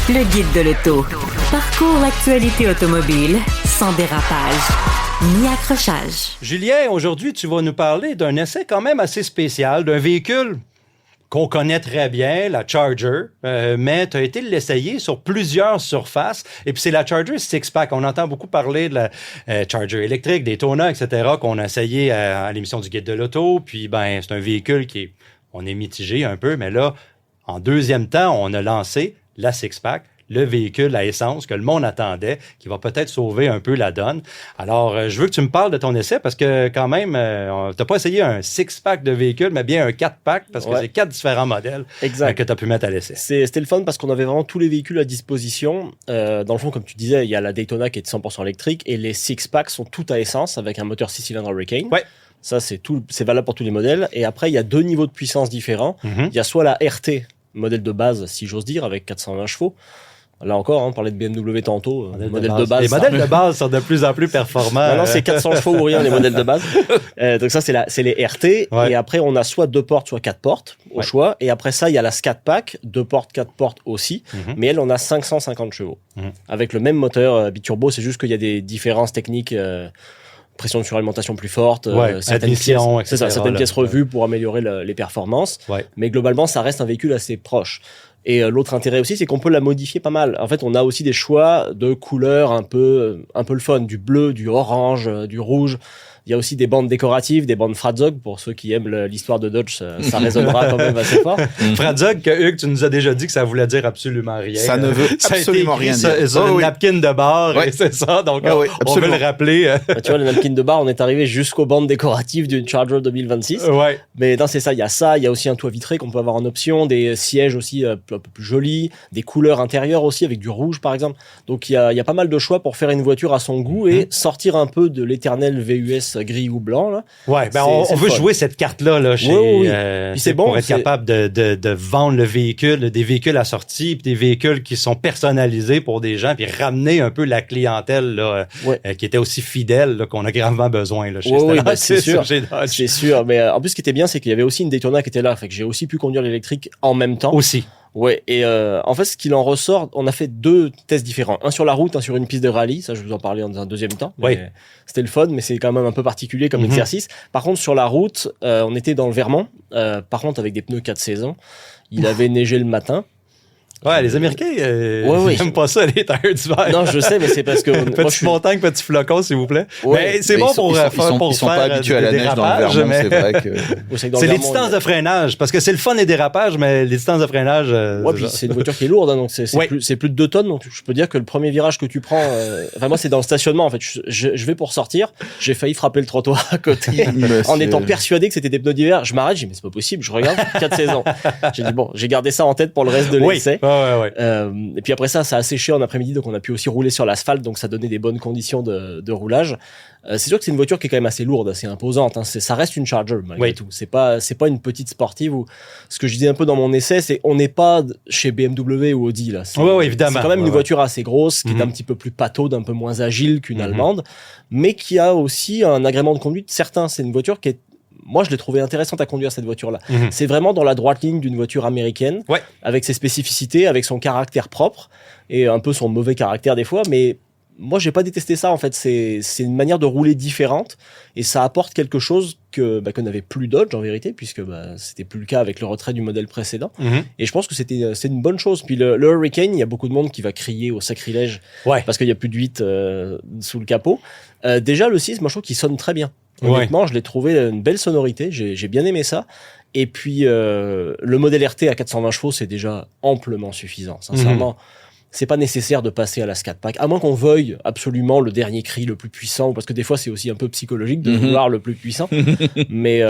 Le guide de l'auto. Parcours l'actualité automobile sans dérapage ni accrochage. Julien, aujourd'hui, tu vas nous parler d'un essai quand même assez spécial, d'un véhicule qu'on connaît très bien, la Charger, mais tu as été l'essayer sur plusieurs surfaces. Et puis c'est la Charger Six-Pack. On entend beaucoup parler de la Charger électrique, des Daytona, etc., qu'on a essayé à l'émission du Guide de l'auto. Puis ben c'est un véhicule on est mitigé un peu, mais là, en deuxième temps, on a lancé la Six-Pack, le véhicule à essence que le monde attendait, qui va peut-être sauver un peu la donne. Alors, je veux que tu me parles de ton essai parce que quand même, t'as pas essayé un six-pack de véhicule, mais bien un 4-pack parce que c'est 4 différents modèles que tu as pu mettre à l'essai. C'était le fun parce qu'on avait vraiment tous les véhicules à disposition. Dans le fond, comme tu disais, il y a la Daytona qui est de 100% électrique et les six-packs sont tout à essence avec un moteur 6 cylindres Hurricane. Ouais. Ça, c'est valable pour tous les modèles. Et après, il y a 2 niveaux de puissance différents. Il y a soit la RT, modèle de base, si j'ose dire, avec 420 chevaux. Là encore, on parlait de BMW tantôt, modèle de base. Les modèles de base sont de plus en plus performants. Maintenant, c'est 400 chevaux ou rien, les modèles de base. Donc ça, c'est les RT. Ouais. Et après, on a soit 2 portes, soit 4 portes, au choix. Et après ça, il y a la Scat Pack, 2 portes, 4 portes aussi. Mais elle, on a 550 chevaux. Avec le même moteur biturbo, c'est juste qu'il y a des différences techniques, pression de suralimentation plus forte, certaines pièces revues pour améliorer les performances. Ouais. Mais globalement, ça reste un véhicule assez proche. Et l'autre intérêt aussi, c'est qu'on peut la modifier pas mal. En fait, on a aussi des choix de couleurs un peu le fun, du bleu, du orange, du rouge. Il y a aussi des bandes décoratives, des bandes Fradzog. Pour ceux qui aiment l'histoire de Dodge, ça résonnera quand même assez fort. Fradzog, Hugues, tu nous as déjà dit que ça voulait dire absolument rien. Ça ne veut absolument rien dire. Sur une napkin de bar, et c'est ça. Donc, on veut le rappeler. Tu vois, le napkin de bar, on est arrivé jusqu'aux bandes décoratives d'une Charger 2026. Ouais. Mais non, c'est ça. Il y a aussi un toit vitré qu'on peut avoir en option, des sièges aussi un peu plus jolis, des couleurs intérieures aussi avec du rouge, par exemple. Donc, il y a pas mal de choix pour faire une voiture à son goût et sortir un peu de l'éternel VUS gris ou blanc là. Ouais, ben on veut jouer cette carte-là chez c'est bon, pour être capable de vendre le véhicule, des véhicules assortis, puis des véhicules qui sont personnalisés pour des gens, puis ramener un peu la clientèle là, qui était aussi fidèle là, qu'on a gravement besoin là chez Stellantis. C'est sûr, mais en plus ce qui était bien c'est qu'il y avait aussi une Daytona qui était là, fait que j'ai aussi pu conduire l'électrique en même temps. Aussi. Ouais, et en fait, ce qu'il en ressort, on a fait 2 tests différents. Un sur la route, un sur une piste de rallye. Ça, je vais vous en parler dans un deuxième temps. Oui. C'était le fun, mais c'est quand même un peu particulier comme exercice. Par contre, sur la route, on était dans le Vermont. Par contre, avec des pneus 4 saisons. Il avait neigé le matin. Ouais, les Américains, ils n'aiment pas ça, les tailleurs d'hiver. Non, je sais, mais c'est parce que... Petite montagne, petit flocon, s'il vous plaît. Ouais, mais c'est bon pour faire ils sont pas habitués à la neige dans le Vermont, c'est vrai que... C'est les distances de freinage, parce que c'est le fun des dérapages, mais les distances de freinage... Ouais, puis c'est une voiture qui est lourde, hein, donc c'est plus de 2 tonnes, donc je peux dire que le premier virage que tu prends... Enfin, moi, c'est dans le stationnement, en fait. Je vais pour sortir, j'ai failli frapper le trottoir à côté, en étant persuadé que c'était des pneus d'hiver. Je m'arrête, j'ai dit, mais c'est pas possible, je regarde, 4 saisons. J'ai dit, bon, j'ai gardé ça en tête pour le reste de l'essai. Ouais. Et puis après ça a séché en après-midi, donc on a pu aussi rouler sur l'asphalte, donc ça donnait des bonnes conditions de roulage. C'est sûr que c'est une voiture qui est quand même assez lourde, assez imposante. Hein. Ça reste une Charger malgré tout. C'est pas une petite sportive. Ou ce que je disais un peu dans mon essai, c'est on n'est pas chez BMW ou Audi là. Oui, évidemment. C'est quand même une voiture assez grosse, qui est un petit peu plus pataude, un peu moins agile qu'une allemande, mais qui a aussi un agrément de conduite certain. C'est une voiture qui est moi, je l'ai trouvé intéressante à conduire, cette voiture-là. C'est vraiment dans la droite ligne d'une voiture américaine, avec ses spécificités, avec son caractère propre, et un peu son mauvais caractère des fois, mais moi, j'ai pas détesté ça, en fait. C'est une manière de rouler différente, et ça apporte quelque chose que n'avait plus Dodge, en vérité, puisque c'était plus le cas avec le retrait du modèle précédent. Et je pense que c'est une bonne chose. Puis le Hurricane, il y a beaucoup de monde qui va crier au sacrilège, parce qu'il y a plus de 8 sous le capot. Déjà, le 6, moi, je trouve qu'il sonne très bien. Honnêtement, je l'ai trouvé une belle sonorité, j'ai bien aimé ça. Et puis, le modèle RT à 420 chevaux, c'est déjà amplement suffisant. Sincèrement, c'est pas nécessaire de passer à la Scat Pack, à moins qu'on veuille absolument le dernier cri le plus puissant, parce que des fois c'est aussi un peu psychologique de vouloir le plus puissant. Mais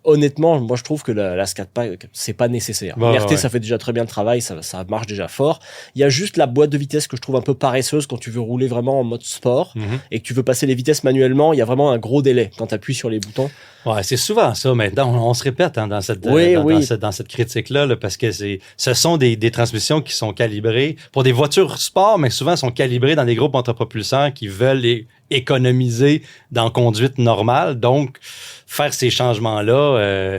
honnêtement, moi je trouve que la Scat Pack, c'est pas nécessaire. RT, ça fait déjà très bien le travail, ça marche déjà fort. Il y a juste la boîte de vitesse que je trouve un peu paresseuse quand tu veux rouler vraiment en mode sport et que tu veux passer les vitesses manuellement. Il y a vraiment un gros délai quand tu appuies sur les boutons. Ouais, c'est souvent ça maintenant. On se répète dans cette critique-là, parce que ce sont des transmissions qui sont calibrées pour des voitures sport, mais souvent sont calibrées dans des groupes entrepropulsants qui veulent économiser dans conduite normale. Donc, faire ces changements-là,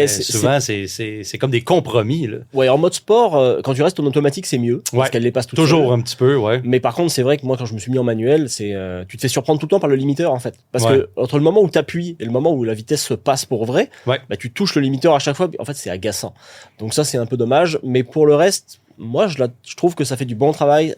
souvent, c'est comme des compromis. Là. Ouais, en mode sport, quand tu restes en automatique, c'est mieux. Parce qu'elle les passe tout toujours un petit peu, ouais. Mais par contre, c'est vrai que moi, quand je me suis mis en manuel, tu te fais surprendre tout le temps par le limiteur, en fait. Parce que entre le moment où tu appuies et le moment où la vitesse se passe pour vrai, tu touches le limiteur à chaque fois. En fait, c'est agaçant. Donc ça, c'est un peu dommage. Mais pour le reste, moi, je trouve que ça fait du bon travail.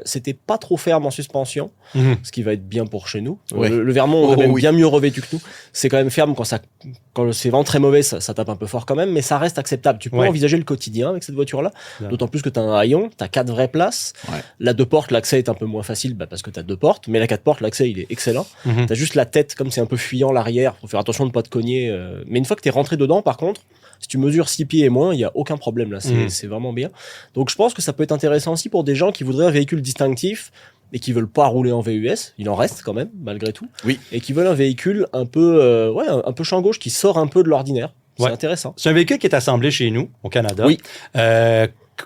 C'était pas trop ferme en suspension, ce qui va être bien pour chez nous. Le Vermont, on est même bien mieux revêtu que nous. C'est quand même ferme quand c'est vraiment très mauvais, ça tape un peu fort quand même, mais ça reste acceptable. Tu peux envisager le quotidien avec cette voiture-là, d'autant plus que tu as un haillon, tu as 4 vraies places. La 2 portes, l'accès est un peu moins facile parce que tu as 2 portes, mais la 4 portes, l'accès, il est excellent. Tu as juste la tête, comme c'est un peu fuyant l'arrière, faut faire attention de ne pas te cogner. Mais une fois que tu es rentré dedans, par contre, si tu mesures 6 pieds et moins, il n'y a aucun problème là. C'est vraiment bien. Donc je pense que ça peut être intéressant aussi pour des gens qui voudraient un véhicule distinctif et qui veulent pas rouler en VUS. Il en reste quand même, malgré tout. Oui. Et qui veulent un véhicule un peu, un peu champ gauche, qui sort un peu de l'ordinaire. C'est intéressant. C'est un véhicule qui est assemblé chez nous, au Canada. Oui.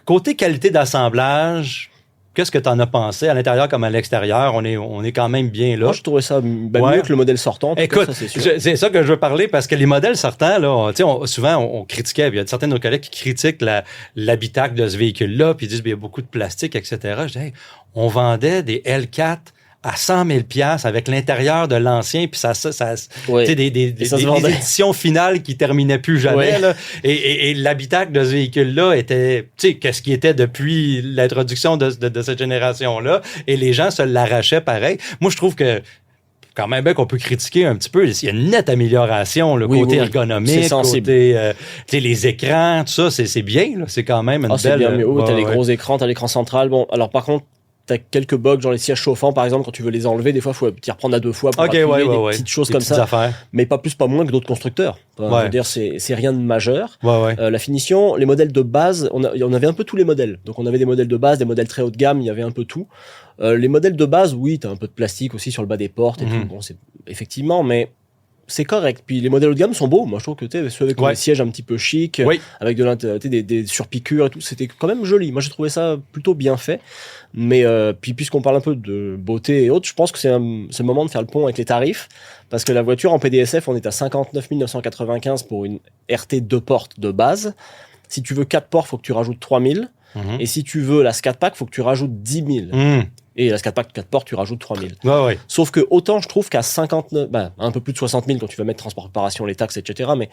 Côté qualité d'assemblage, qu'est-ce que tu en as pensé à l'intérieur comme à l'extérieur? On est quand même bien là. Moi, je trouvais ça mieux que le modèle sortant. Écoute, c'est ça que je veux parler parce que les modèles sortants, là, souvent, on critiquait. Il y a certains de nos collègues qui critiquent l'habitacle de ce véhicule-là, puis ils disent qu'il y a beaucoup de plastique, etc. Je dis, on vendait des L4 à 100 000 $ avec l'intérieur de l'ancien, puis des éditions finales qui terminaient plus jamais. Là, et l'habitacle de ce véhicule-là était, qu'est-ce qui était depuis l'introduction de cette génération-là, et les gens se l'arrachaient pareil. Moi, je trouve que quand même bien qu'on peut critiquer un petit peu, il y a une nette amélioration, le côté ergonomique, côté les écrans, tout ça, c'est bien, là, c'est quand même une belle... c'est bien mieux. T'as les gros écrans, t'as l'écran central. Bon, alors par contre, t'as quelques bugs, genre les sièges chauffants, par exemple, quand tu veux les enlever, des fois, il faut t'y reprendre à 2 fois pour appuyer, des petites choses comme ça. Affaires. Mais pas plus, pas moins que d'autres constructeurs. Je veux dire, c'est rien de majeur. La finition, les modèles de base, on avait un peu tous les modèles. Donc, on avait des modèles de base, des modèles très haut de gamme, il y avait un peu tout. Les modèles de base, oui, t'as un peu de plastique aussi sur le bas des portes et tout. Bon, c'est effectivement, mais c'est correct. Puis les modèles haut de gamme sont beaux. Moi, je trouve que ceux avec des sièges un petit peu chic, avec des surpiqûres et tout, c'était quand même joli. Moi, j'ai trouvé ça plutôt bien fait. Mais puis puisqu'on parle un peu de beauté et autres, je pense que c'est le moment de faire le pont avec les tarifs, parce que la voiture en PDSF, on est à 59 995 pour une RT 2 portes de base. Si tu veux 4 portes, faut que tu rajoutes 3 000. Et si tu veux la Scat Pack, faut que tu rajoutes 10 000. Et la Scat Pack 4 portes, tu rajoutes 3 000. Sauf que autant je trouve qu'à 59, un peu plus de 60 000 quand tu vas mettre transport, réparation, les taxes, etc. Mais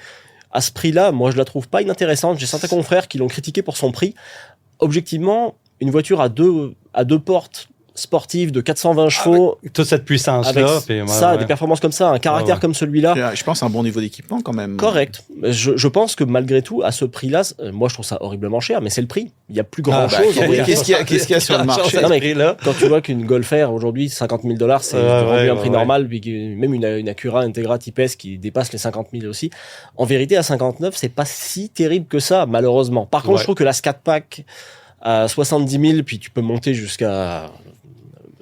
à ce prix-là, moi, je la trouve pas inintéressante. J'ai certains confrères qui l'ont critiqué pour son prix. Objectivement, une voiture à deux portes sportive de 420 chevaux, toute cette puissance-là, avec des performances comme ça, un caractère comme celui-là. Je pense un bon niveau d'équipement quand même. Correct. Je pense que malgré tout, à ce prix-là, moi je trouve ça horriblement cher, mais c'est le prix. Il y a plus grand chose. Qu'est-ce qu'il y a sur le marché quand tu vois qu'une Golf R aujourd'hui, 50 000 $, c'est rendu un prix normal, puis même une Acura Integra Type S qui dépasse les 50 000 aussi. En vérité, à 59, c'est pas si terrible que ça, malheureusement. Par contre, je trouve que la Scat Pack à 70 000, puis tu peux monter jusqu'à...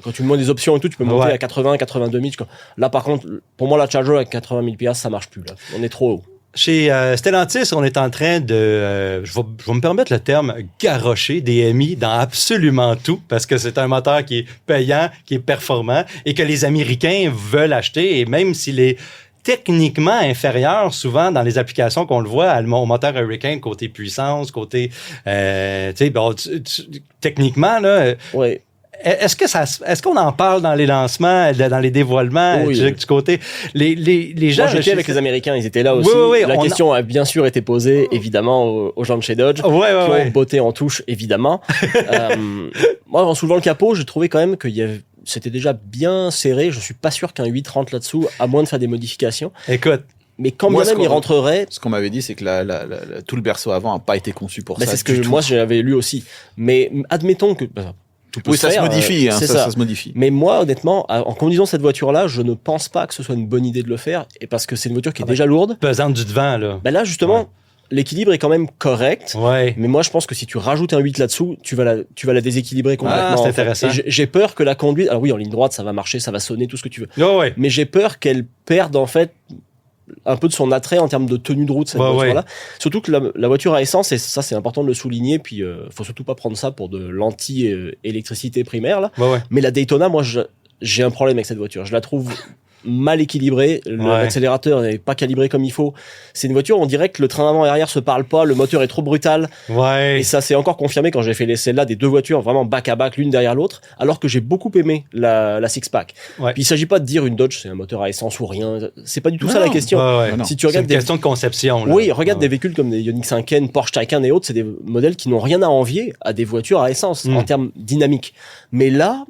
Quand tu me demandes des options et tout, tu peux monter à 80, 82 000. Là, par contre, pour moi, la Charger avec 80 000 $, ça marche plus. Là. On est trop haut. Chez Stellantis, on est en train de, je vais me permettre le terme, garrocher des MI dans absolument tout, parce que c'est un moteur qui est payant, qui est performant, et que les Américains veulent acheter, et même s'il est techniquement inférieur souvent dans les applications qu'on le voit au moteur Hurricane, côté puissance, côté techniquement là. Est-ce qu'on en parle dans les lancements, dans les dévoilements du côté les gens? Moi, j'étais avec les Américains, ils étaient là aussi. La question a bien sûr été posée, évidemment, aux gens de chez Dodge, qui ont botté en touche, évidemment. Moi, en soulevant le capot, j'ai trouvé quand même c'était déjà bien serré. Je suis pas sûr qu'un 830 là-dessous, à moins de faire des modifications. Écoute. Mais quand bien même il rentrerait... Ce qu'on m'avait dit, c'est que tout le berceau avant n'a pas été conçu pour ça. C'est ce que moi j'avais lu aussi. Mais admettons que... ça se modifie, ça se modifie. Mais moi, honnêtement, en conduisant cette voiture-là, je ne pense pas que ce soit une bonne idée de le faire, et parce que c'est une voiture qui est déjà lourde. Pesante du devant, là. Là, justement, l'équilibre est quand même correct. Mais moi, je pense que si tu rajoutes un 8 là-dessous, tu vas la déséquilibrer complètement. C'est intéressant. Et j'ai peur que la conduite... Alors oui, en ligne droite, ça va marcher, ça va sonner, tout ce que tu veux. Mais j'ai peur qu'elle perde, en fait, un peu de son attrait en termes de tenue de route, cette voiture-là. Surtout que la voiture à essence, et ça c'est important de le souligner, puis faut surtout pas prendre ça pour de l'anti-électricité primaire, là. Mais la Daytona, moi j'ai un problème avec cette voiture. Je la trouve mal équilibré, l'accélérateur n'est pas calibré comme il faut. C'est une voiture, on dirait que le train avant et arrière se parle pas, le moteur est trop brutal. Et ça s'est encore confirmé quand j'ai fait l'essai là des deux voitures vraiment back à back l'une derrière l'autre, alors que j'ai beaucoup aimé la six-pack. Puis il s'agit pas de dire une Dodge c'est un moteur à essence ou rien, c'est pas du tout ça la question. Si tu regardes c'est une question de conception. Là. Oui, regarde des véhicules comme des Ioniq 5N, Porsche Taycan et autres, c'est des modèles qui n'ont rien à envier à des voitures à essence en termes dynamiques. Mais là,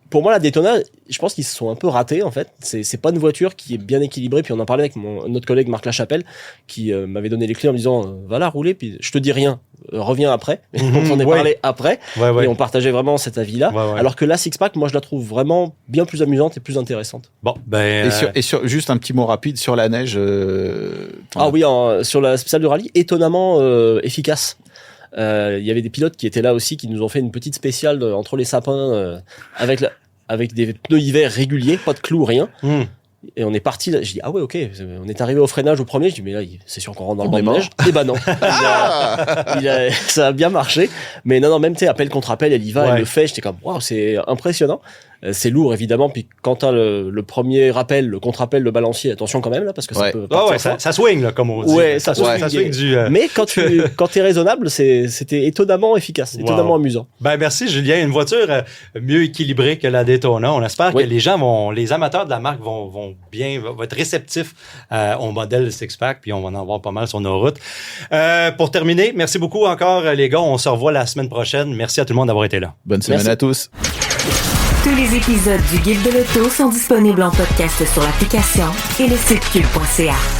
pour moi, la Daytona, je pense qu'ils se sont un peu ratés, en fait. C'est pas une voiture qui est bien équilibrée. Puis on en parlait avec notre collègue Marc Lachapelle, qui m'avait donné les clés en me disant, va la rouler, puis je te dis rien, reviens après. Donc on en est parlé après. Et on partageait vraiment cet avis-là. Alors que la Six-Pack, moi, je la trouve vraiment bien plus amusante et plus intéressante. Bon, ben. Et sur juste un petit mot rapide sur la neige. Sur la spéciale de rallye, étonnamment efficace. Il y avait des pilotes qui étaient là aussi, qui nous ont fait une petite spéciale entre les sapins avec des pneus hiver réguliers, pas de clous, rien. Et on est parti, je dis, ah ouais, ok, on est arrivé au freinage au premier, je dis, mais là, c'est sûr qu'on rentre dans le banc de neige. Et bah non. Ça a bien marché. Mais non, même, tu sais, appel contre appel, elle y va, elle le fait, j'étais comme, waouh, c'est impressionnant. C'est lourd, évidemment, puis quand t'as le premier rappel, le contre-appel, le balancier, attention quand même, là, parce que ça peut ça swing, là, comme on dit. Ça swing du... Mais quand t'es raisonnable, c'était étonnamment efficace, étonnamment amusant. Ben, merci, Julien. Une voiture mieux équilibrée que la Daytona. On espère que les amateurs de la marque vont être réceptifs au modèle Six-Pack, puis on va en avoir pas mal sur nos routes. Pour terminer, merci beaucoup encore, les gars. On se revoit la semaine prochaine. Merci à tout le monde d'avoir été là. Bonne semaine à tous. Tous les épisodes du Guide de l'auto sont disponibles en podcast sur l'application et le site cube.ca.